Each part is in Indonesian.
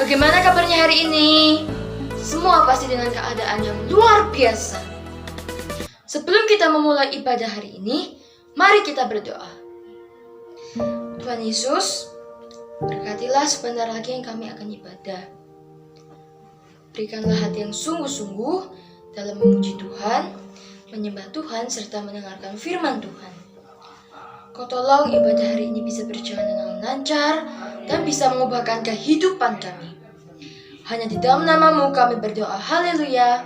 Bagaimana kabarnya hari ini? Semua pasti dengan keadaan yang luar biasa. Sebelum kita memulai ibadah hari ini, mari kita berdoa. Tuhan Yesus, berkatilah sebentar lagi yang kami akan ibadah. Berikanlah hati yang sungguh-sungguh dalam memuji Tuhan, menyembah Tuhan, serta mendengarkan firman Tuhan. Kau tolong ibadah hari ini bisa berjalan dengan lancar dan bisa mengubahkan kehidupan kami. Hanya di dalam nama-Mu kami berdoa. Haleluya.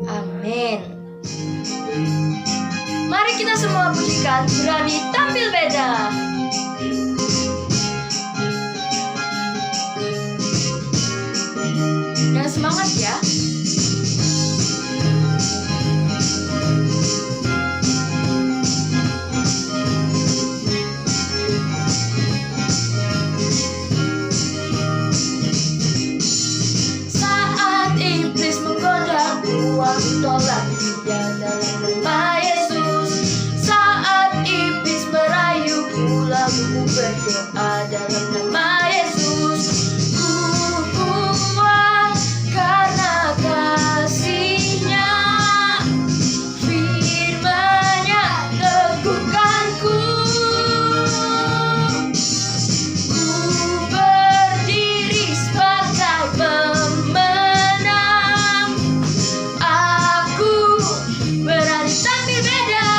Amin. Mari kita semua pujikan Berani Tampil Beda. Yang semangat ya. Tolak dia dalam nama Yesus. Saat iblis merayuku, lalu ku berdoa dalam nama Yesus. Ku kuat karena kasih-Nya, firman-Nya teguhkanku. Ku berdiri sebagai pemenang. Berani tampil beda.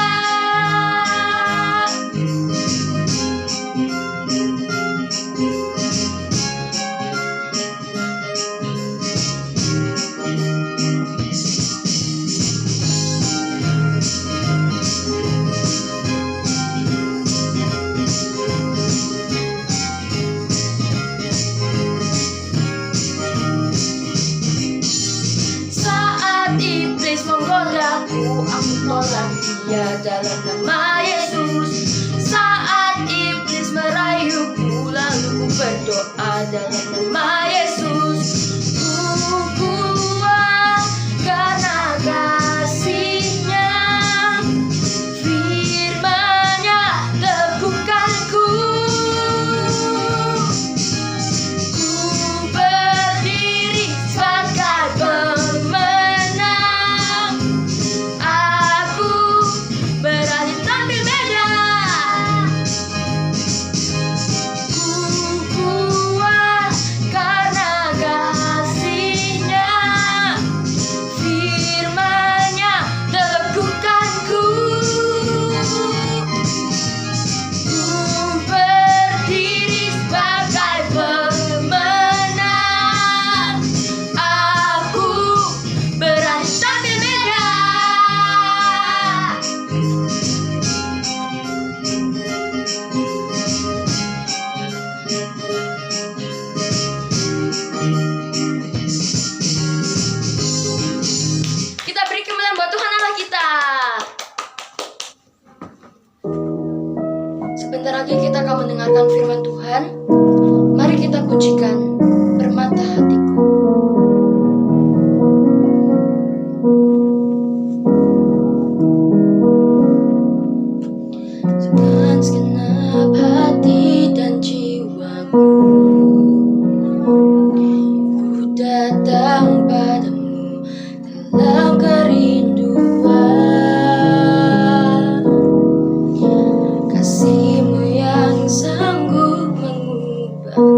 Saat iblis menggodaku, aku tolak dia dalam nama Yesus. Saat iblis merayuku, lalu ku berdoa dalam nama Yesus. Ku kuat karena kasih-Nya, firman-Nya teguhkanku. Ku berdiri sebagai pemenang. Aku berani tampil beda. Ku kuat karena kasih-Nya, firman-Nya teguhkanku. Ku berdiri sebagai pemenang. Aku berani tampil beda. Kita beri kemuliaan buat Tuhan Allah kita. Sebentar lagi kita akan mendengarkan firman Tuhan. Mari kita pujikan Permata Hatiku. Dengan segenap hati dan jiwaku, ku datang padamu dalam kerinduan. Kasih-Mu yang sanggup mengubahku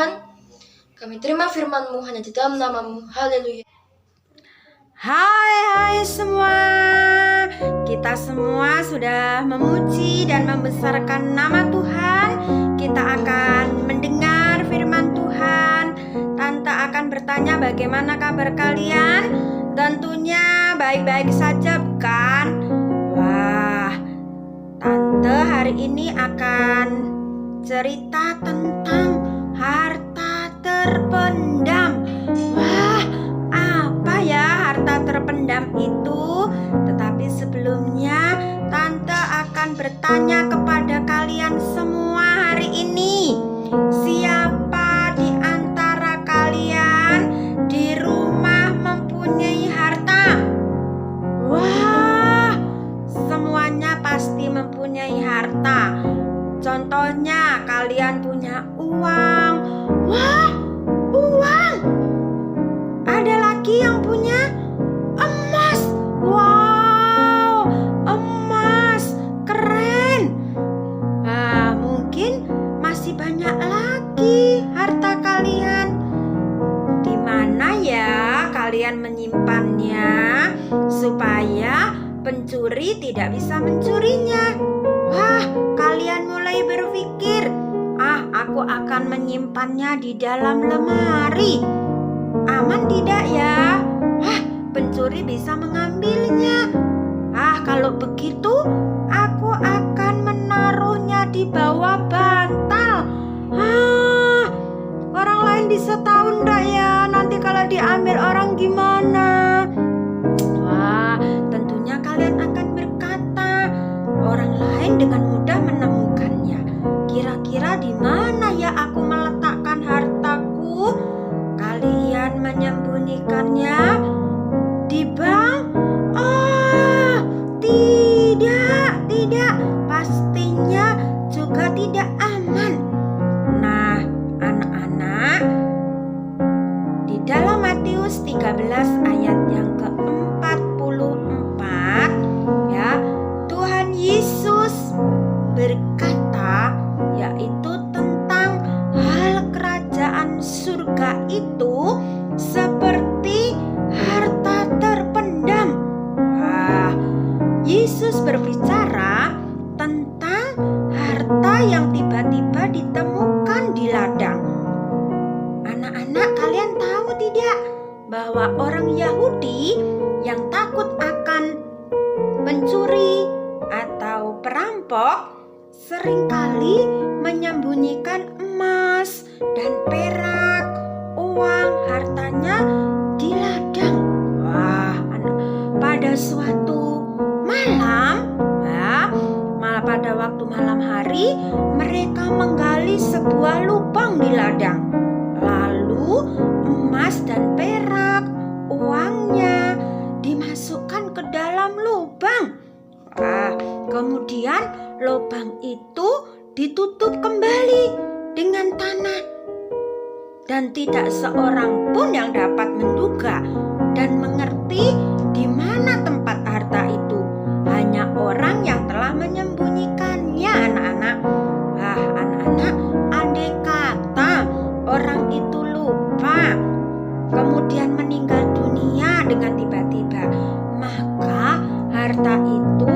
Tuhan, kami terima firman-Mu hanya di dalam nama-Mu. Haleluya. Hai semua, kita semua sudah memuji dan membesarkan nama Tuhan. Kita akan mendengar firman Tuhan. Tante akan bertanya bagaimana kabar kalian? Tentunya baik-baik saja, bukan? Wah, Tante hari ini akan cerita tentang harta terpendam. Wah, apa ya harta terpendam itu? Tetapi sebelumnya Tante akan bertanya kepada kalian semua hari ini. Siapa di antara kalian di rumah mempunyai harta? Wah, semuanya pasti mempunyai harta. Contohnya kalian punya uang. Wah, uang. Ada lagi yang punya emas. Wow, emas. Keren. Nah, mungkin masih banyak lagi harta kalian. Di mana ya kalian menyimpannya supaya pencuri tidak bisa mencurinya? Wah, kalian mulai berpikir, aku akan menyimpannya di dalam lemari. Aman tidak ya? Pencuri bisa mengambilnya. Kalau begitu aku akan menaruhnya di bawah bantal. Orang lain bisa tahu enggak ya nanti kalau diambil orang gimana? Wah, tentunya kalian akan berkata, orang lain dengan mudah menemukannya. Kira-kira di mana ya aku meletakkan hartaku? Kalian menyembunyikannya di bank? Tidak, pastinya juga tidak aman. Nah, anak-anak, di dalam Matius 13 ayat yang ke-44 ya, Tuhan Yesus berkata, yaitu tentang hal kerajaan surga itu seperti harta terpendam. Yesus berbicara tentang harta yang tiba-tiba ditemukan di ladang. Anak-anak, kalian tahu tidak bahwa orang Yahudi yang takut akan pencuri atau perampok seringkali menyembunyikan emas dan perak, uang, hartanya di ladang. Wah, pada suatu malam, pada waktu malam hari, mereka menggali sebuah lubang di ladang. Lalu emas dan perak, uangnya dimasukkan ke dalam lubang. Kemudian lubang itu ditutup kembali dengan tanah. Dan tidak seorang pun yang dapat menduga dan mengerti di mana tempat harta itu. Hanya orang yang telah menyembunyikannya, anak-anak. Anak-anak, andai kata orang itu lupa, kemudian meninggal dunia dengan tiba-tiba, maka harta itu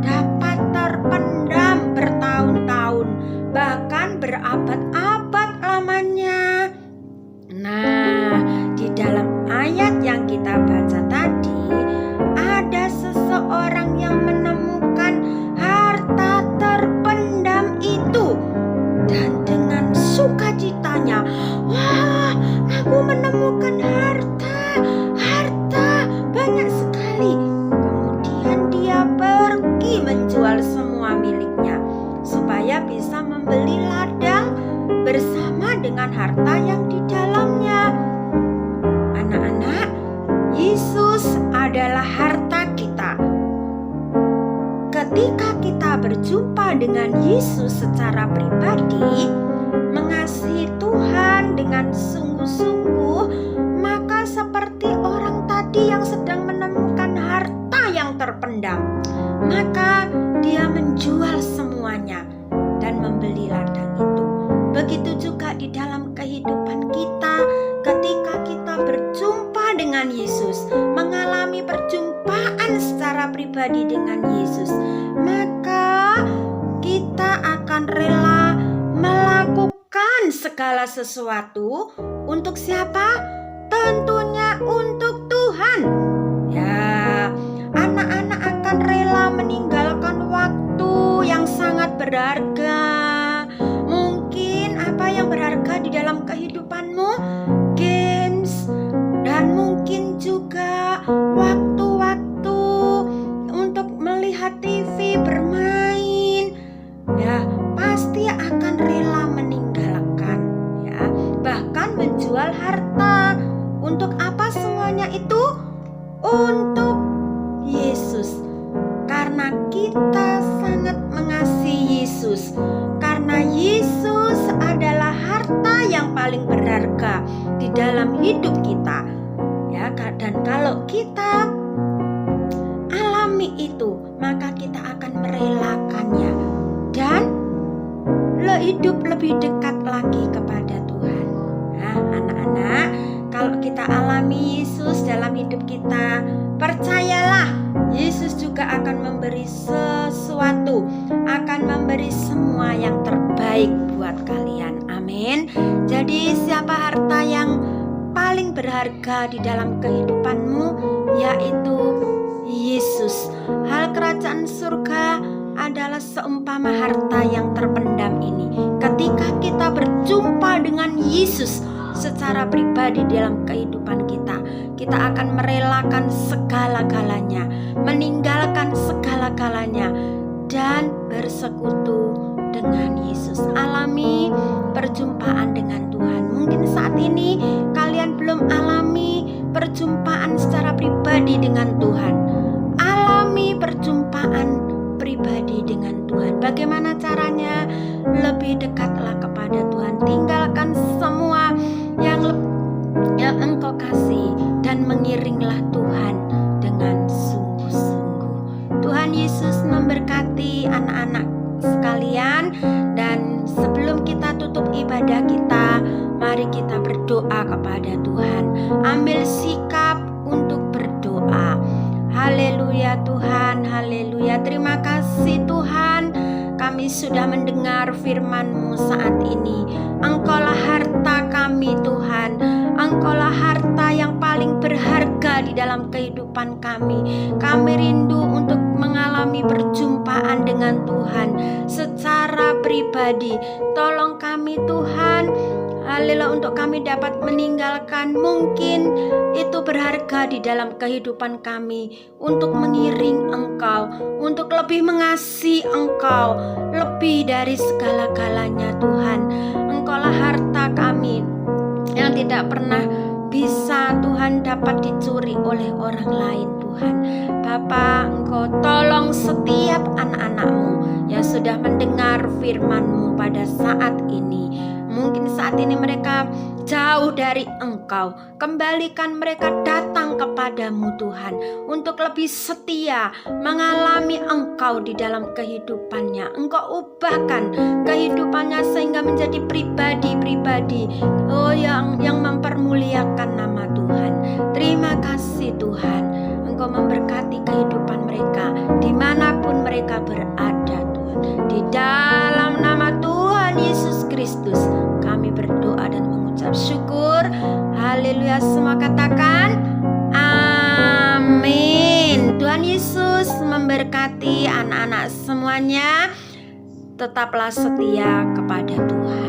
dapat terpendam bertahun-tahun, bahkan berabad-abad lamanya. Nah, di dalam ayat yang kita baca tadi, ada seseorang yang menemukan harta terpendam itu. Dan dengan sukacitanya, wah, aku menemukan harta banyak sekali. Kemudian dia pergi menjual semua miliknya supaya bisa membeli ladang bersama dengan harta yang di dalamnya. Anak-anak, Yesus adalah harta kita. Ketika kita berjumpa dengan Yesus secara pribadi, mengasihi Tuhan dengan sungguh-sungguh, maka seperti orang tadi yang sedang menemukan harta yang terpendam, maka dia menjual semuanya dan membeli ladang itu. Begitu juga di dalam kehidupan mengalami perjumpaan secara pribadi dengan Yesus, maka kita akan rela melakukan segala sesuatu untuk siapa? Tentunya untuk Tuhan. Ya, anak-anak akan rela meninggalkan waktu yang sangat berharga. Mungkin apa yang berharga di dalam kehidupanmu? Games, dan mungkin juga waktu-waktu untuk melihat TV, bermain. Ya, pasti akan rela meninggalkan, ya, bahkan menjual harta. Untuk apa semuanya itu? Untuk Yesus. Karena kita sangat mengasihi Yesus. Karena Yesus adalah harta yang paling berharga di dalam hidup kita. Ya, dan kalau kita alami itu, maka kita akan merelakannya dan hidup lebih dekat lagi kepada Tuhan. Nah, anak-anak, kalau kita alami Yesus dalam hidup kita, percayalah, Yesus juga akan memberi sesuatu, akan memberi semua yang terbaik buat kalian. Amin. Jadi siapa harta yang paling berharga di dalam kehidupanmu? Yaitu Yesus. Hal kerajaan surga adalah seumpama harta yang terpendam ini. Ketika kita berjumpa dengan Yesus secara pribadi dalam kehidupan kita, kita akan merelakan segala-galanya, meninggalkan segala-galanya, dan bersekutu dengan Yesus. Alami perjumpaan dengan Tuhan. Mungkin saat ini kalian belum alami perjumpaan secara pribadi dengan Tuhan. Alami perjumpaan pribadi dengan Tuhan. Bagaimana caranya? Lebih dekatlah kepada Tuhan. Tinggalkan semua yang engkau kasih dan mengiringlah Tuhan dengan sungguh-sungguh. Tuhan Yesus memberkati anak-anak sekalian. Dan sebelum kita tutup ibadah kita, mari kita berdoa kepada Tuhan. Ambil sikap untuk berdoa. Haleluya Tuhan, haleluya. Terima kasih Tuhan, kami sudah mendengar firman-Mu saat ini. Engkaulah harta kami Tuhan. Engkaulah harta yang paling berharga di dalam kehidupan kami. Kami rindu untuk mengalami perjumpaan dengan Tuhan secara pribadi. Tolong kami Tuhan, haleluya, untuk kami dapat meninggalkan mungkin itu berharga di dalam kehidupan kami, untuk mengiring Engkau, untuk lebih mengasihi Engkau lebih dari segala-galanya Tuhan. Engkaulah harta kami yang tidak pernah bisa Tuhan dapat dicuri oleh orang lain Tuhan. Bapa, Engkau tolong setiap anak-anak-Mu yang sudah mendengar firman-Mu pada saat ini. Mungkin saat ini mereka jauh dari Engkau. Kembalikan mereka datang kepadamu Tuhan, untuk lebih setia mengalami Engkau di dalam kehidupannya. Engkau ubahkan kehidupannya sehingga menjadi pribadi-pribadi yang mempermuliakan nama Tuhan. Terima kasih Tuhan. Engkau memberkati kehidupan mereka dimanapun mereka berada Tuhan. Di dalam nama Tuhan Yesus Kristus kami berdoa dan mengucap syukur. Haleluya. Semua katakan amin. Tuhan Yesus memberkati anak-anak semuanya. Tetaplah setia kepada Tuhan.